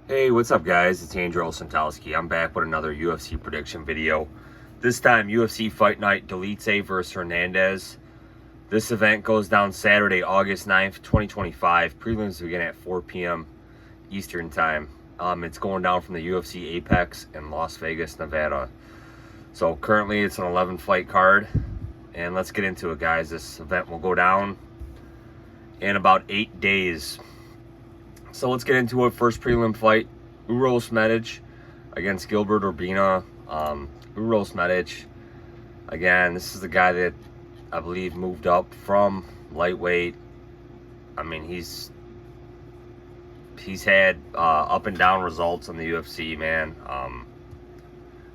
Hey, what's up guys? It's Andrew Olsentowski. I'm back with another UFC prediction video. This time, UFC Fight Night, Dolidze versus Hernandez. This event goes down Saturday, August 9th, 2025. Prelims begin at 4 p.m. Eastern Time. It's going down from the UFC Apex in Las Vegas, Nevada. So currently it's an 11-fight card. And let's get into it, guys. This event will go down in about 8 days. So let's get into it. First prelim fight, Uros Medic against Gilbert Urbina. Uros Medic, again, this is the guy that I believe moved up from lightweight. I mean, he's had up and down results in the UFC, man.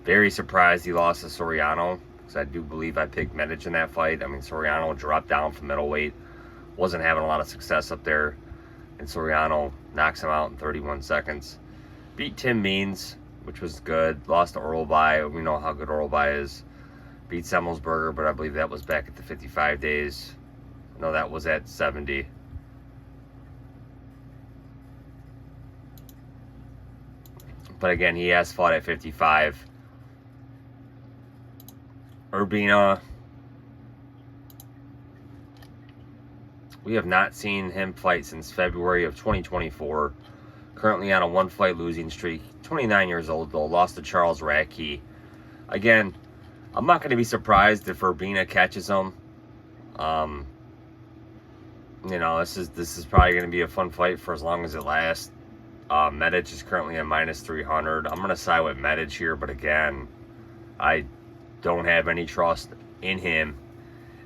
Very surprised he lost to Soriano, because I do believe I picked Medic in that fight. I mean, Soriano dropped down from middleweight, wasn't having a lot of success up there, and Soriano knocks him out in 31 seconds. Beat Tim Means, which was good. Lost to Orlby. We know how good Orlby is. Beat Semmelsberger, but I believe that was back at the 55 days. No, that was at 70. But again, he has fought at 55. Urbina, we have not seen him fight since February of 2024. Currently on a 1-fight losing streak. 29 years old, though. Lost to Charles Radke. Again, I'm not going to be surprised if Urbina catches him. You know, this is probably going to be a fun fight for as long as it lasts. Medic is currently at -300. I'm going to side with Medic here, but again, I don't have any trust in him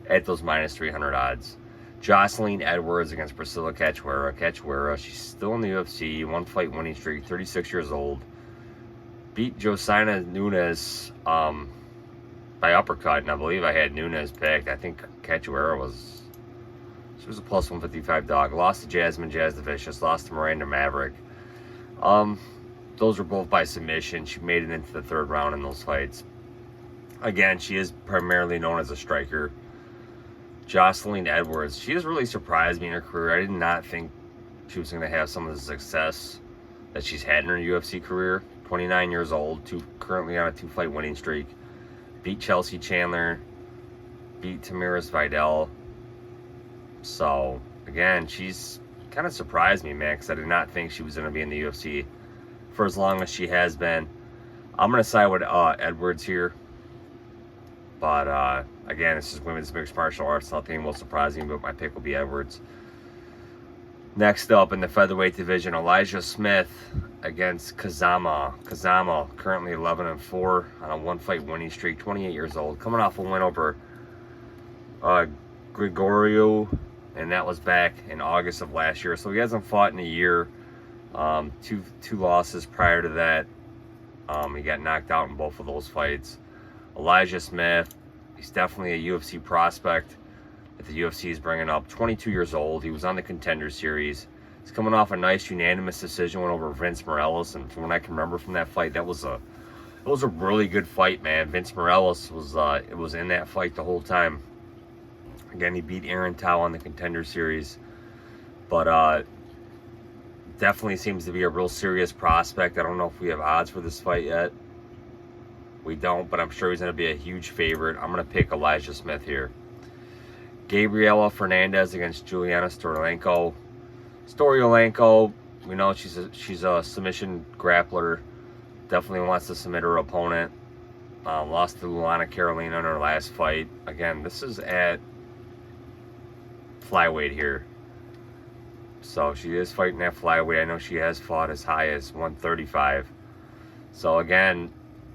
at those -300 odds. Jocelyn Edwards against Priscilla Cachoeira. Cachoeira, she's still in the UFC, 1-fight winning streak, 36 years old. Beat Josina Nunes by uppercut, and I believe I had Nunes picked. I think Cachoeira was a plus 155 dog. Lost to Jasmine Jazz the Vicious. Lost to Miranda Maverick. Those were both by submission. She made it into the 3rd round in those fights. Again, she is primarily known as a striker. Jocelyn Edwards, she has really surprised me in her career. I did not think she was going to have some of the success that she's had in her UFC career. 29 years old, currently on a 2-fight winning streak. Beat Chelsea Chandler, beat Tamiris Vidal. So, again, she's kind of surprised me, man, because I did not think she was going to be in the UFC for as long as she has been. I'm going to side with Edwards here. But, again, this is women's mixed martial arts. Nothing will surprise me, but my pick will be Edwards. Next up in the featherweight division, Elijah Smith against Kazama. Kazama, currently 11-4 on a 1-fight winning streak, 28 years old. Coming off a win over Gregorio, and that was back in August of last year. So he hasn't fought in a year. Two losses prior to that. He got knocked out in both of those fights. Elijah Smith, he's definitely a UFC prospect that the UFC is bringing up. 22 years old. He was on the Contender Series. He's coming off a nice unanimous decision, went over Vince Morales, and from what I can remember from that fight, it was a really good fight, man. Vince Morales was in that fight the whole time. Again, he beat Aaron Tao on the Contender Series, but definitely seems to be a real serious prospect. I don't know if we have odds for this fight yet. We don't, but I'm sure he's going to be a huge favorite. I'm going to pick Elijah Smith here. Gabriela Fernandes against Juliana Storyolenko. Storyolenko, we know she's a submission grappler. Definitely wants to submit her opponent. Lost to Luana Carolina in her last fight. Again, this is at flyweight here. So she is fighting at flyweight. I know she has fought as high as 135. So again,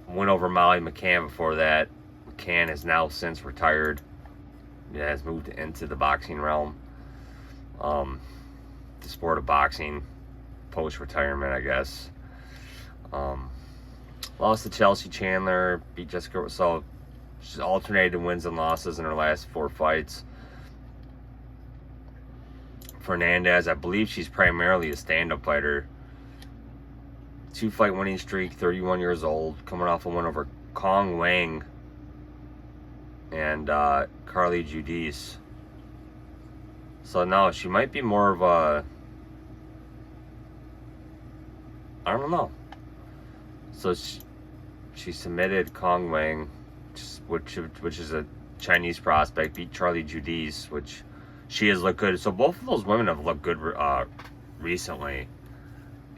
went over Molly McCann before that. McCann is now since retired. He has moved into the boxing realm. The sport of boxing, post-retirement, I guess. Lost to Chelsea Chandler, beat Jessica. So she's alternated wins and losses in her last 4 fights. Fernandez, I believe she's primarily a stand-up fighter. 2-fight winning streak, 31 years old, coming off a win over Kong Wang and Carly Judice. So no, she might be more of I don't know. So she submitted Kong Wang, which is a Chinese prospect, beat Charlie Judice, which she has looked good. So both of those women have looked good recently,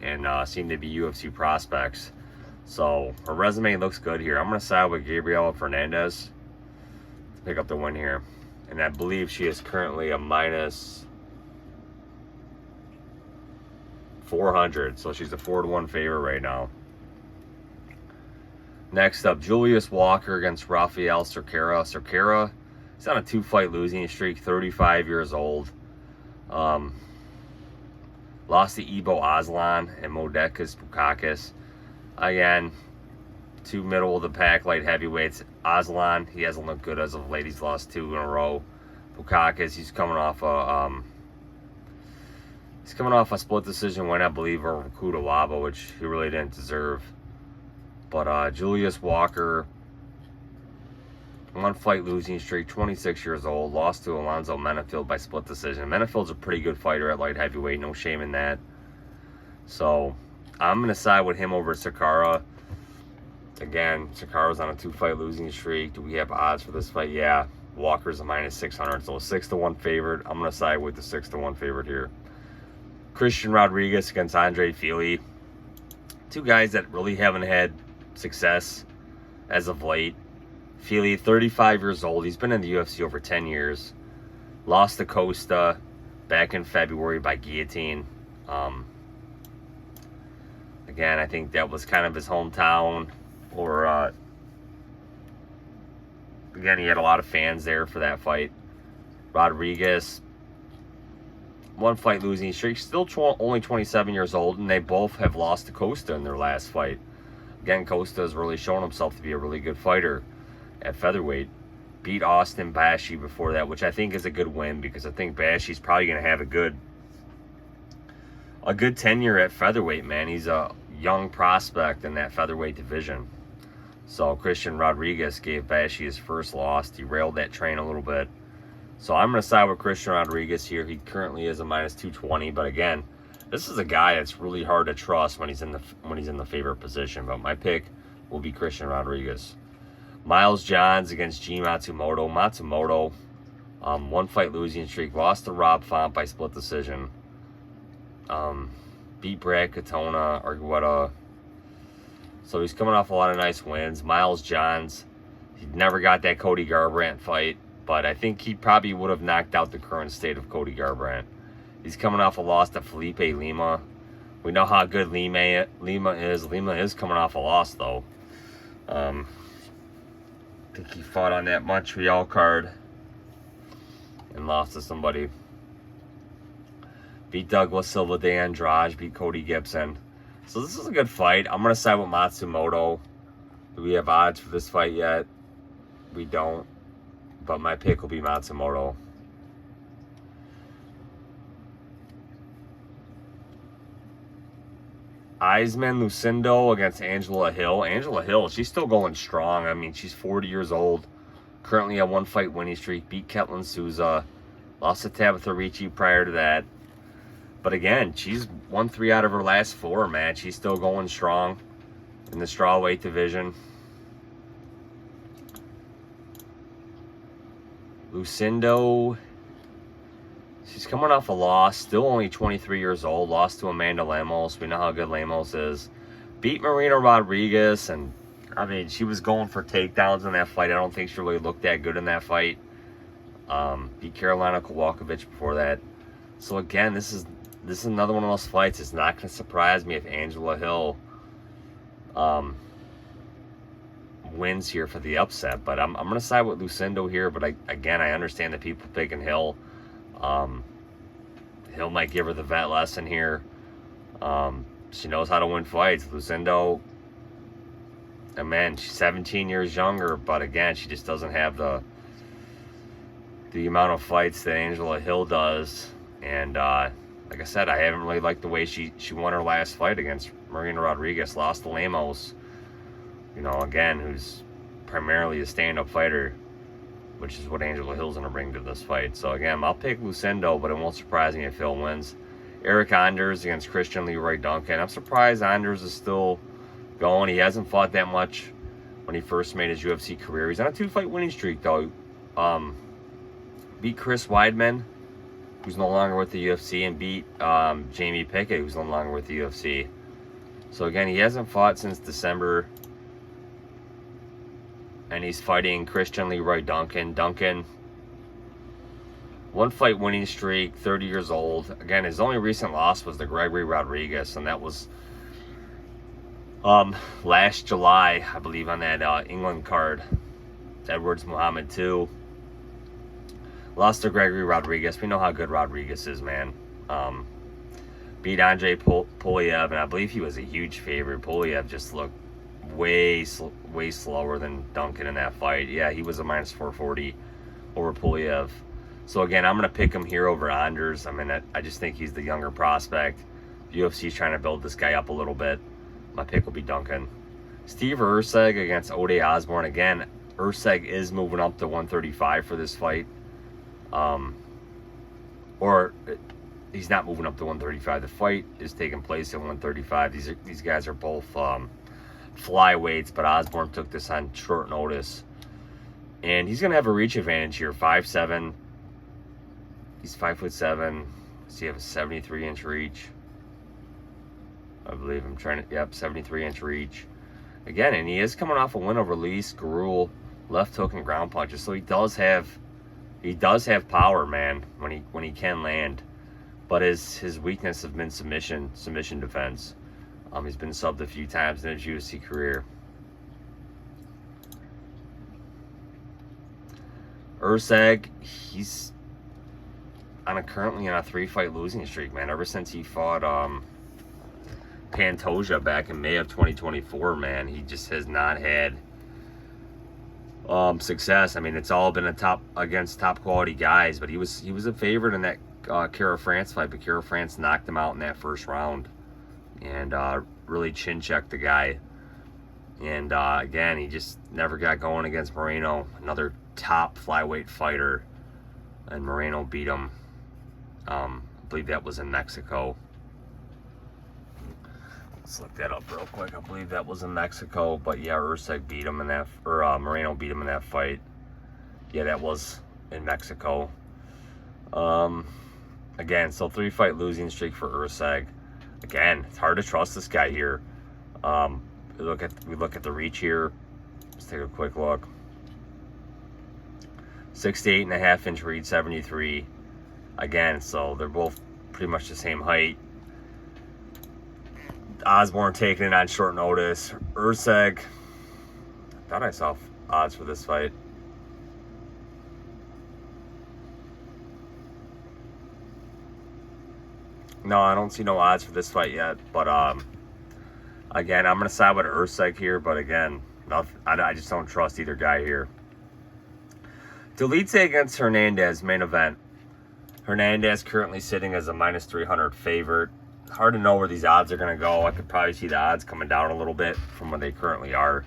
and seem to be UFC prospects. So her resume looks good here. I'm going to side with Gabriela Fernandes to pick up the win here. And I believe she is currently a minus 400. So she's a 4-1 favorite right now. Next up, Julius Walker against Rafael Cerqueira. Cerqueira, he's on a 2-fight losing streak, 35 years old. Lost to Ibo Aslan and Modestas Bukakas. Again, 2 middle of the pack light heavyweights. Aslan, he hasn't looked good as of late. He's lost 2 in a row. Bukakas, he's coming off a split decision win, I believe, over Kudawaba, which he really didn't deserve. But Julius Walker, 1-fight losing streak, 26 years old, lost to Alonzo Menefield by split decision. Menefield's a pretty good fighter at light heavyweight, no shame in that. So I'm going to side with him over Sakara. Again, Sakara's on a 2-fight losing streak. Do we have odds for this fight? Yeah. Walker's a minus 600, so a 6-1 favorite. I'm going to side with the 6-1 favorite here. Christian Rodriguez against Andre Fili. 2 guys that really haven't had success as of late. Fili, 35 years old. He's been in the UFC over 10 years. Lost to Costa back in February by guillotine. Again, I think that was kind of his hometown. Again, he had a lot of fans there for that fight. Rodriguez, 1-fight losing streak. Still only 27 years old, and they both have lost to Costa in their last fight. Again, Costa has really shown himself to be a really good fighter at featherweight. Beat Austin Bashi before that, which I think is a good win, because I think Bashi's probably going to have a good tenure at featherweight, man. He's a young prospect in that featherweight division. So Christian Rodriguez gave Bashi his first loss, derailed that train a little bit. So I'm going to side with Christian Rodriguez here. He currently is a minus 220, but again, this is a guy that's really hard to trust when he's in the favorite position. But my pick will be Christian Rodriguez. Miles Johns against G Matsumoto. Matsumoto, 1-fight losing streak, lost to Rob Font by split decision. Beat Brad Katona, Argueta. So he's coming off a lot of nice wins. Miles Johns, he never got that Cody Garbrandt fight, but I think he probably would have knocked out the current state of Cody Garbrandt. He's coming off a loss to Felipe Lima. We know how good Lima is. Lima is coming off a loss, though. I think he fought on that Montreal card and lost to somebody. Beat Douglas Silva de Andrade, beat Cody Gibson. So this is a good fight. I'm going to side with Matsumoto. Do we have odds for this fight yet? We don't. But my pick will be Matsumoto. Eisman Lucindo against Angela Hill. Angela Hill, she's still going strong. I mean, she's 40 years old. Currently a 1-fight winning streak. Beat Ketlin Souza. Lost to Tabitha Ricci prior to that. But again, she's won 3 out of her last 4, man. She's still going strong in the strawweight division. Lucindo, she's coming off a loss. Still only 23 years old. Lost to Amanda Lemos. We know how good Lemos is. Beat Marina Rodriguez. And, I mean, she was going for takedowns in that fight. I don't think she really looked that good in that fight. Beat Carolina Kowalkiewicz before that. So, again, this is another one of those fights. It's not going to surprise me if Angela Hill wins here for the upset. But I'm going to side with Lucindo here. But, I understand that people picking Hill. Hill might give her the vet lesson here. She knows how to win fights. Lucindo, and man, she's 17 years younger. But, again, she just doesn't have the amount of fights that Angela Hill does. And, like I said, I haven't really liked the way she won her last fight against Marina Rodriguez. Lost to Lemos, again, who's primarily a stand-up fighter, which is what Angela Hill's going to bring to this fight. So, again, I'll pick Lucindo, but it won't surprise me if Hill wins. Hernandez against Christian Leroy Duncan. I'm surprised Anders is still going. He hasn't fought that much when he first made his UFC career. He's on a 2-fight winning streak, though. Beat Chris Weidman, who's no longer with the UFC, and beat Jamie Pickett, who's no longer with the UFC. So again, he hasn't fought since December. And he's fighting Christian Leroy Duncan. Duncan, 1-fight winning streak, 30 years old. Again, his only recent loss was to Gregory Rodriguez, and that was last July, I believe, on that England card. Edwards Muhammad 2. Lost to Gregory Rodriguez. We know how good Rodriguez is, man. Beat Andre Poliev, and I believe he was a huge favorite. Poliev just looked way slower than Duncan in that fight. Yeah, he was a minus 440 over Poliev. So again, I'm going to pick him here over Anders. I mean, I just think he's the younger prospect. UFC's trying to build this guy up a little bit. My pick will be Duncan. Steve Erceg against Ode Osborne. Again, Erceg is moving up to 135 for this fight. Or he's not moving up to 135. The fight is taking place at 135. These guys are both flyweights, but Osborne took this on short notice. And he's going to have a reach advantage here. 5'7". He's 5'7". Does he have a 73-inch reach? I believe I'm trying to, yep, 73-inch reach. Again, and he is coming off a win over Luis Garul, left hook and ground punches. So he does have power, man, when he can land. But his weakness has been submission defense. He's been subbed a few times in his UFC career. Erceg, he's currently on a 3-fight losing streak, man. Ever since he fought Pantoja back in May of 2024, man, he just has not had success. I mean, it's all been against top quality guys, but he was a favorite in that Kara France fight, but Kara France knocked him out in that first round and really chin checked the guy. And again, he just never got going against Moreno, another top flyweight fighter, and Moreno beat him. I believe that was in Mexico. Let's look that up real quick. I believe that was in Mexico, but yeah, Erceg beat him in that, or Moreno beat him in that fight. Yeah, that was in Mexico. Again, so 3-fight losing streak for Erceg. Again, it's hard to trust this guy here. We look at the reach here. Let's take a quick look. 6 to 8.5 inch reach, 73. Again, so they're both pretty much the same height. Osborne taking it on short notice. Erceg, I thought I saw odds for this fight. No, I don't see no odds for this fight yet. But again, I'm gonna side with Erceg here. But again, I just don't trust either guy here. Dolidze against Hernandez, main event. Hernandez currently sitting as a minus 300 favorite. Hard to know where these odds are going to go. I could probably see the odds coming down a little bit from where they currently are.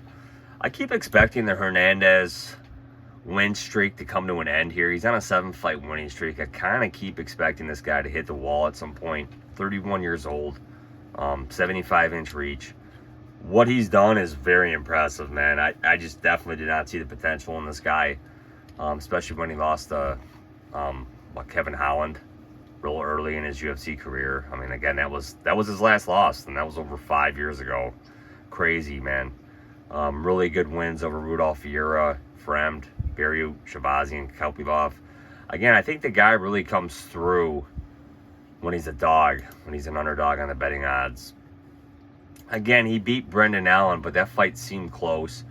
I keep expecting the Hernandez win streak to come to an end here. He's on a 7-fight winning streak. I kind of keep expecting this guy to hit the wall at some point. 31 years old, 75-inch reach. What he's done is very impressive, man. I just definitely did not see the potential in this guy, especially when he lost to Kevin Holland real early in his UFC career. I mean, again, that was his last loss, and that was over 5 years ago. Crazy, man. Really good wins over Rudolph Vieira, Fremd, Barry Shavazi, and Kalpilov. Again, I think the guy really comes through when he's a dog, when he's an underdog on the betting odds. Again, he beat Brendan Allen, but that fight seemed close.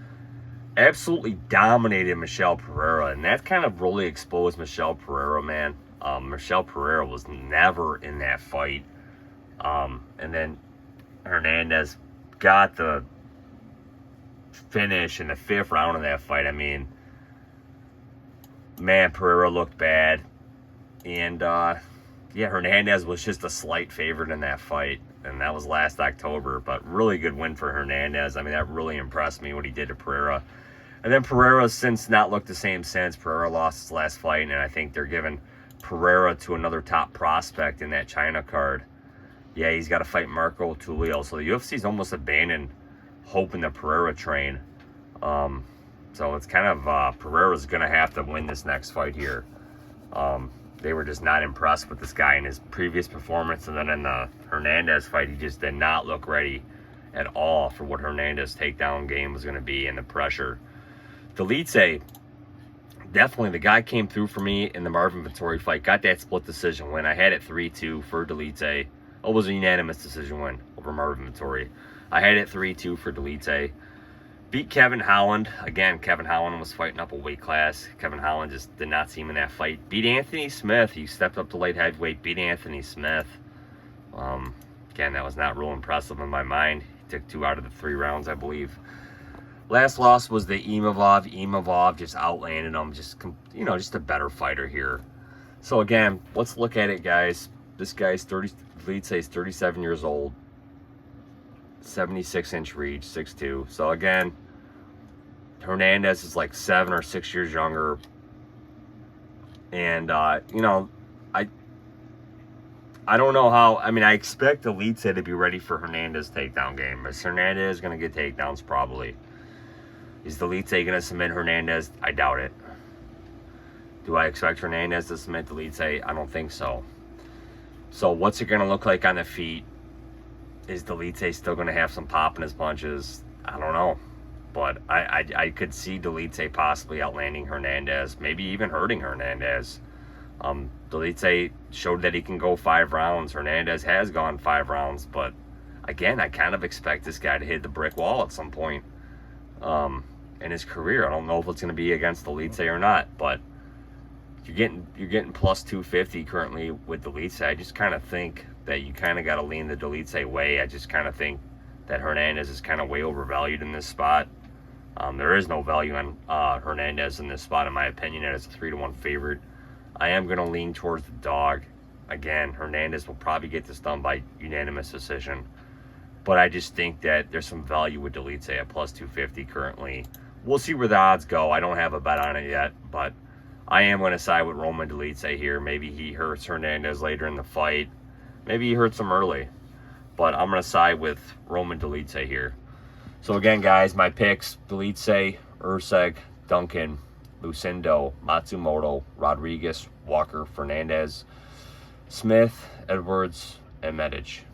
Absolutely dominated Michel Pereira, and that kind of really exposed Michel Pereira, man. Michel Pereira was never in that fight. And then Hernandez got the finish in the 5th round of that fight. I mean, man, Pereira looked bad. And, yeah, Hernandez was just a slight favorite in that fight. And that was last October. But really good win for Hernandez. I mean, that really impressed me what he did to Pereira. And then Pereira's since not looked the same since. Pereira lost his last fight. And I think they're giving Pereira to another top prospect in that China card. Yeah, he's got to fight Marco Tulio. So the UFC's almost abandoned hope in the Pereira train. So it's kind of Pereira's going to have to win this next fight here. They were just not impressed with this guy in his previous performance. And then in the Hernandez fight, he just did not look ready at all for what Hernandez' takedown game was going to be and the pressure. Dolidze, definitely the guy came through for me in the Marvin Vettori fight. Got that split decision win. I had it 3-2 for Dolidze. It was a unanimous decision win over Marvin Vettori. I had it 3-2 for Dolidze. Beat Kevin Holland. Again, Kevin Holland was fighting up a weight class. Kevin Holland just did not see him in that fight. Beat Anthony Smith. He stepped up to light heavyweight. Beat Anthony Smith. Again, that was not real impressive in my mind. He took 2 out of the 3 rounds, I believe. Last loss was the Imavov. Imavov just outlanded him. Just a better fighter here. So again, let's look at it, guys. This guy's Dolidze is 37 years old. 76-inch reach, 6'2". So again, Hernandez is like 7 or 6 years younger. And, I don't know how. I mean, I expect Dolidze to be ready for Hernandez' takedown game. Is Hernandez going to get takedowns? Probably. Is Dolidze going to submit Hernandez? I doubt it. Do I expect Hernandez to submit Dolidze? I don't think so. So what's it going to look like on the feet? Is Dolidze still going to have some pop in his punches? I don't know. But I could see Dolidze possibly outlanding Hernandez, maybe even hurting Hernandez. Dolidze showed that he can go 5 rounds. Hernandez has gone 5 rounds. But again, I kind of expect this guy to hit the brick wall at some point in his career. I don't know if it's going to be against Dolidze or not. But you're getting plus 250 currently with Dolidze. I just kind of think that you kind of got to lean the Dolidze way. I just kind of think that Hernandez is kind of way overvalued in this spot. There is no value on Hernandez in this spot, in my opinion, as a 3-1 favorite. I am going to lean towards the dog. Again, Hernandez will probably get this done by unanimous decision. But I just think that there's some value with Dolidze at plus 250 currently. We'll see where the odds go. I don't have a bet on it yet, but I am going to side with Roman Dolidze here. Maybe he hurts Hernandez later in the fight. Maybe he hurts him early. But I'm going to side with Roman Dolidze here. So again, guys, my picks: Dolidze, Erceg, Duncan, Lucindo, Matsumoto, Rodriguez, Walker, Fernandes, Smith, Edwards, and Medic.